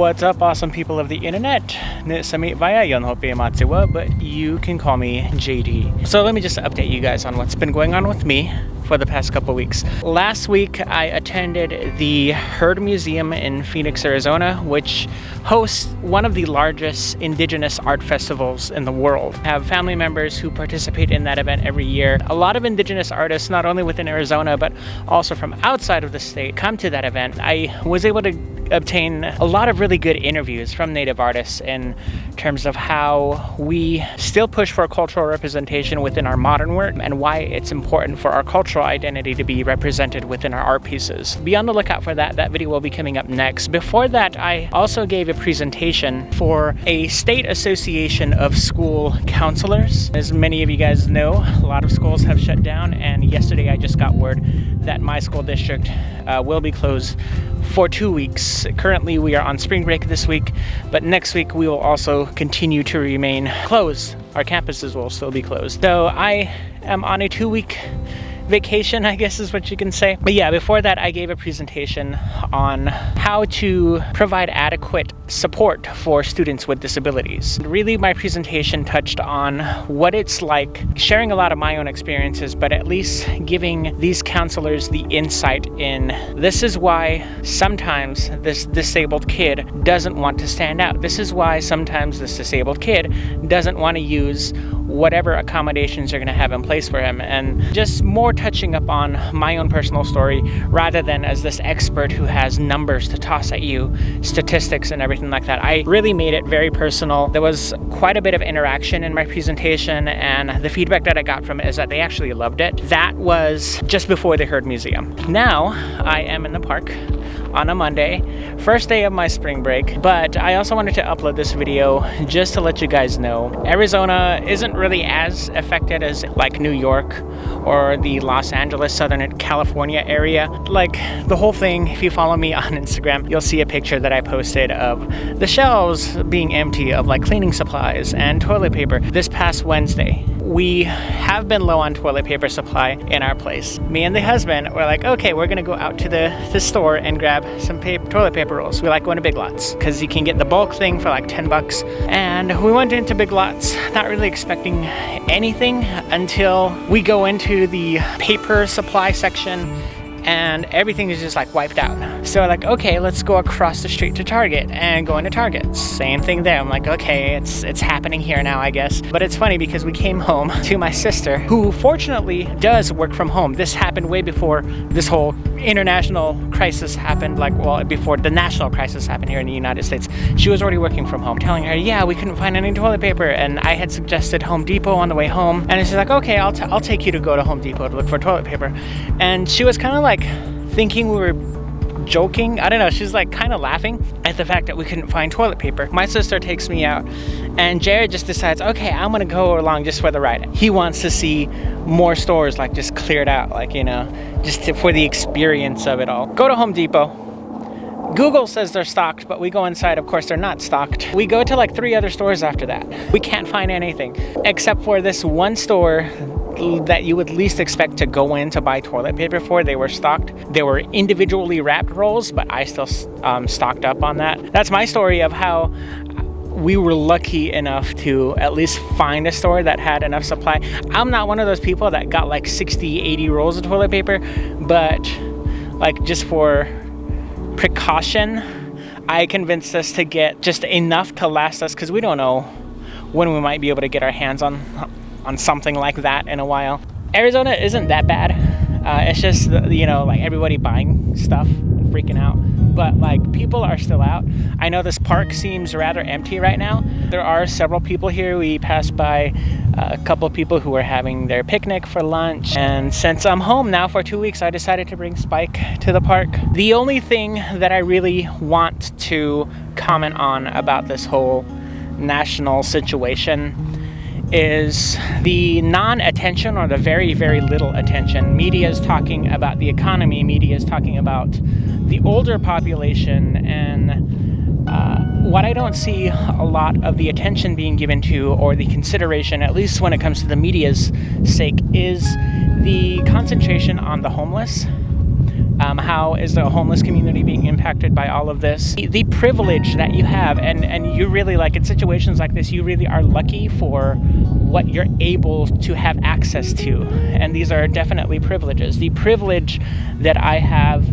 What's up, awesome people of the internet? Nitsamit via Yonhope Matsuwa, but you can call me JD. So let me just update you guys on what's been going on with me for the past couple weeks. Last week, I attended the Herd Museum in Phoenix, Arizona, which hosts one of the largest indigenous art festivals in the world. I have family members who participate in that event every year. A lot of indigenous artists, not only within Arizona, but also from outside of the state, come to that event. I was able to obtain a lot of really good interviews from Native artists in terms of how we still push for cultural representation within our modern work and why it's important for our cultural identity to be represented within our art pieces. Be on the lookout for that. That video will be coming up next. Before that, I also gave a presentation for a state association of school counselors. As many of you guys know, a lot of schools have shut down, and yesterday I just got word that my school district will be closed for 2 weeks. Currently, we are on spring break this week, but next week we will also continue to remain closed. Our campuses will still be closed. So I am on a 2-week vacation, I guess is what you can say. But yeah, before that, I gave a presentation on how to provide adequate support for students with disabilities. Really, my presentation touched on what it's like, sharing a lot of my own experiences, but at least giving these counselors the insight in this is why sometimes this disabled kid doesn't want to stand out. This is why sometimes this disabled kid doesn't want to use whatever accommodations you're going to have in place for him, and just more touching up on my own personal story rather than as this expert who has numbers to toss at you, statistics and everything like that. I really made it very personal. There was quite a bit of interaction in my presentation, and the feedback that I got from it is that they actually loved it. That was just before the Herd Museum. Now I am in the park on a Monday, first day of my spring break, but I also wanted to upload this video just to let you guys know Arizona isn't really as affected as like New York or the Los Angeles, Southern California area. Like the whole thing, if you follow me on Instagram, you'll see a picture that I posted of the shelves being empty of like cleaning supplies and toilet paper this past Wednesday. We have been low on toilet paper supply in our place. Me and the husband were like, okay, we're gonna go out to the store and grab some toilet paper rolls. We like going to Big Lots because you can get the bulk thing for like $10. And we went into Big Lots, not really expecting anything until we go into the paper supply section and everything is just like wiped out. So like, okay, let's go across the street to Target and go into Target. Same thing there. I'm like, okay, it's happening here now, I guess. But it's funny because we came home to my sister, who fortunately does work from home. This happened way before this whole international crisis happened, like, well, before the national crisis happened here in the United States. She was already working from home, telling her, yeah, we couldn't find any toilet paper. And I had suggested Home Depot on the way home. And she's like, okay, I'll take you to go to Home Depot to look for toilet paper. And she was kind of like thinking we were joking. I don't know, she's like kind of laughing at the fact that we couldn't find toilet paper. My sister takes me out and Jared just decides, okay, I'm gonna go along just for the ride. He wants to see more stores like just cleared out, like, you know, for the experience of it all. Go to Home Depot. Google says they're stocked, but we go inside, of course they're not stocked. We go to like 3 other stores after that. We can't find anything except for this one store that you would least expect to go in to buy toilet paper for. They were stocked. They were individually wrapped rolls, but I still stocked up on that. That's my story of how we were lucky enough to at least find a store that had enough supply. I'm not one of those people that got like 60, 80 rolls of toilet paper, but like just for precaution, I convinced us to get just enough to last us because we don't know when we might be able to get our hands on something like that in a while. Arizona isn't that bad. It's just, you know, like everybody buying stuff and freaking out. But like people are still out. I know this park seems rather empty right now. There are several people here. We passed by a couple of people who were having their picnic for lunch. And since I'm home now for 2 weeks, I decided to bring Spike to the park. The only thing that I really want to comment on about this whole national situation is the non-attention or the very, very little attention. Media is talking about the economy. Media is talking about the older population. And what I don't see a lot of the attention being given to, or the consideration, at least when it comes to the media's sake, is the concentration on the homeless. How is the homeless community being impacted by all of this? The privilege that you have, and you really, like, in situations like this, you really are lucky for what you're able to have access to. And these are definitely privileges. The privilege that I have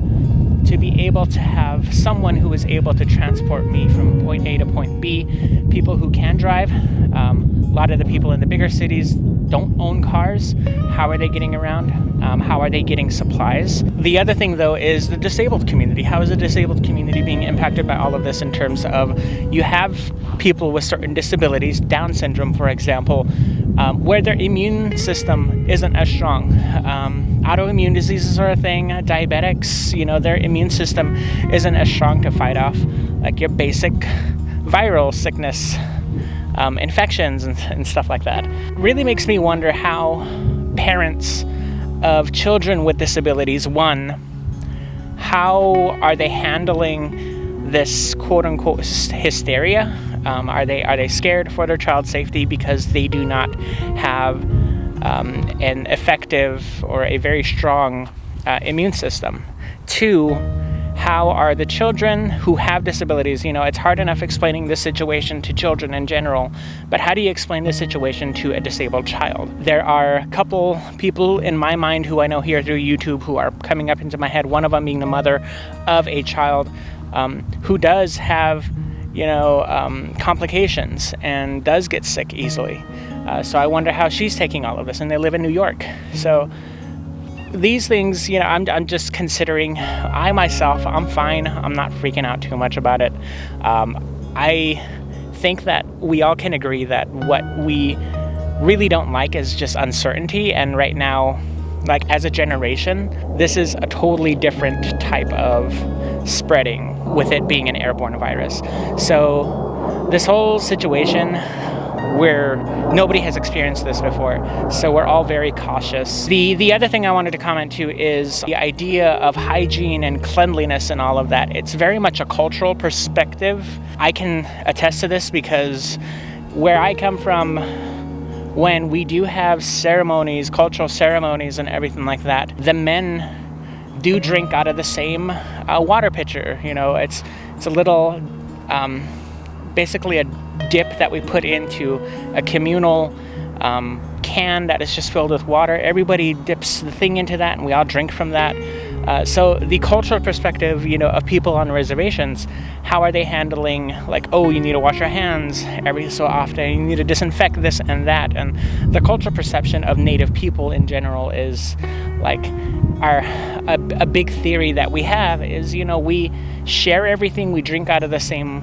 to be able to have someone who is able to transport me from point A to point B, people who can drive. A lot of the people in the bigger cities don't own cars. How are they getting around? How are they getting supplies? The other thing, though, is the disabled community. How is the disabled community being impacted by all of this in terms of you have people with certain disabilities, Down syndrome, for example, where their immune system isn't as strong. Autoimmune diseases are a thing. Diabetics, their immune system isn't as strong to fight off like your basic viral sickness, infections and stuff like that. Really makes me wonder how parents of children with disabilities, one, how are they handling this quote-unquote hysteria? Are they scared for their child's safety because they do not have an effective or a very strong immune system? Two, how are the children who have disabilities? It's hard enough explaining this situation to children in general, but how do you explain this situation to a disabled child? There are a couple people in my mind who I know here through YouTube who are coming up into my head, one of them being the mother of a child who does have complications and does get sick easily. So I wonder how she's taking all of this, and they live in New York. So these things, I'm just considering. I myself, I'm fine. I'm not freaking out too much about it. I think that we all can agree that what we really don't like is just uncertainty. And right now, like as a generation, this is a totally different type of spreading with it being an airborne virus. So this whole situation where nobody has experienced this before, so we're all very cautious. The other thing I wanted to comment to is the idea of hygiene and cleanliness and all of that. It's very much a cultural perspective. I can attest to this because where I come from, when we do have ceremonies, cultural ceremonies and everything like that, the men do drink out of the same water pitcher. It's a little, basically a dip that we put into a communal can that is just filled with water. Everybody dips the thing into that and we all drink from that. So the cultural perspective, of people on reservations, how are they handling, like, oh, you need to wash your hands every so often, you need to disinfect this and that. And the cultural perception of Native people in general is like a big theory that we have is, we share everything, we drink out of the same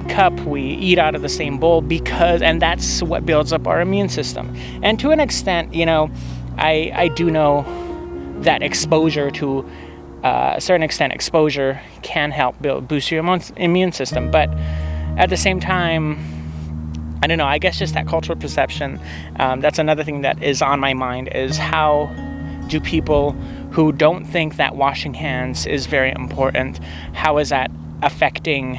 cup, we eat out of the same bowl and that's what builds up our immune system. And to an extent, I do know that exposure to a certain extent, exposure can help boost your immune system. But at the same time, I don't know, I guess just that cultural perception, that's another thing that is on my mind, is how do people who don't think that washing hands is very important, how is that affecting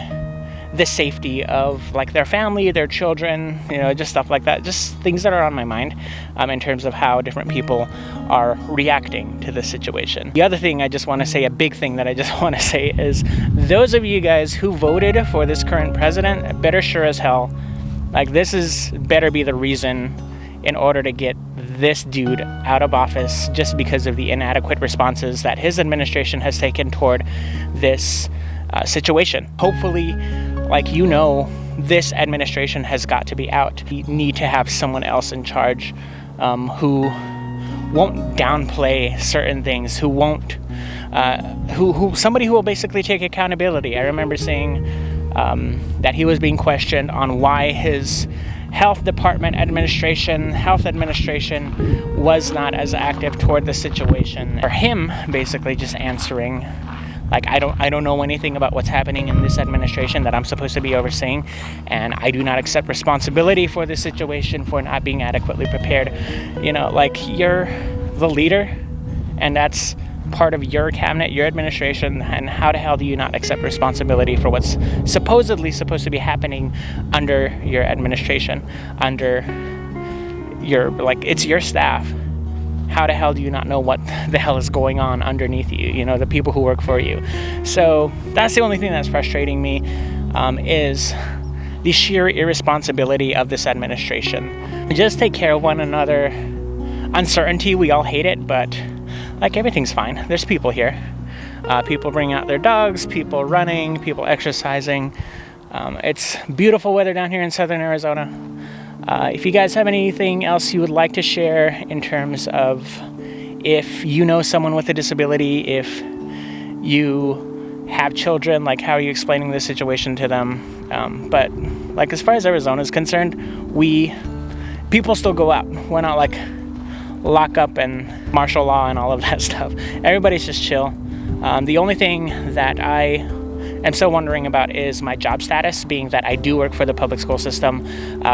the safety of like their family, their children, just stuff like that. Just things that are on my mind in terms of how different people are reacting to this situation. The other thing I just want to say, a big thing that I just want to say is those of you guys who voted for this current president better sure as hell, like this is better be the reason in order to get this dude out of office just because of the inadequate responses that his administration has taken toward this situation. Hopefully, this administration has got to be out. We need to have someone else in charge who won't downplay certain things, who won't, somebody who will basically take accountability. I remember seeing that he was being questioned on why his health administration was not as active toward the situation. Or him basically just answering, like, I don't know anything about what's happening in this administration that I'm supposed to be overseeing, and I do not accept responsibility for this situation, for not being adequately prepared. You're the leader, and that's part of your cabinet, your administration, and how the hell do you not accept responsibility for what's supposedly supposed to be happening under your administration, under your, it's your staff, how the hell do you not know what the hell is going on underneath you, you know, the people who work for you? So that's the only thing that's frustrating me, is the sheer irresponsibility of this administration. Just take care of one another. Uncertainty, we all hate it, but like everything's fine. There's people here. People bringing out their dogs, people running, people exercising. It's beautiful weather down here in southern Arizona. If you guys have anything else you would like to share in terms of if you know someone with a disability, if you have children, like how are you explaining this situation to them? But like as far as Arizona is concerned, people still go out. We're not like lock up and martial law and all of that stuff. Everybody's just chill. The only thing that I am still wondering about is my job status, being that I do work for the public school system.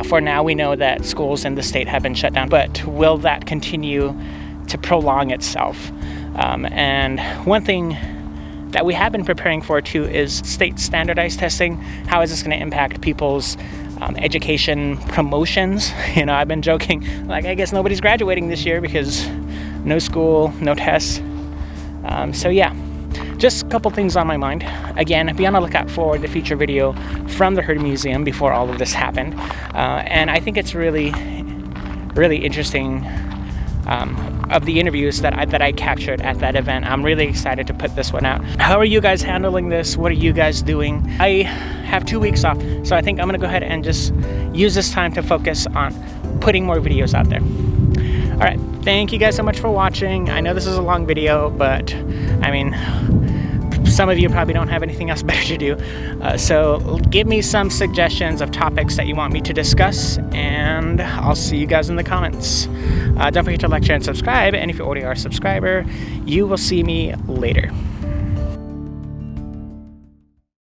For now, we know that schools in the state have been shut down, but will that continue to prolong itself? And one thing that we have been preparing for too is state standardized testing. How is this going to impact people's education promotions? You know, I've been joking, like, I guess nobody's graduating this year because no school, no tests. So yeah, just a couple things on my mind. Again, be on the lookout for the feature video from the Heard Museum before all of this happened. And I think it's really, really interesting of the interviews that I captured at that event. I'm really excited to put this one out. How are you guys handling this? What are you guys doing? I have 2 weeks off, so I think I'm gonna go ahead and just use this time to focus on putting more videos out there. All right, thank you guys so much for watching. I know this is a long video, but I mean, some of you probably don't have anything else better to do. So give me some suggestions of topics that you want me to discuss, and I'll see you guys in the comments. Don't forget to like, share, and subscribe. And if you already are a subscriber, you will see me later.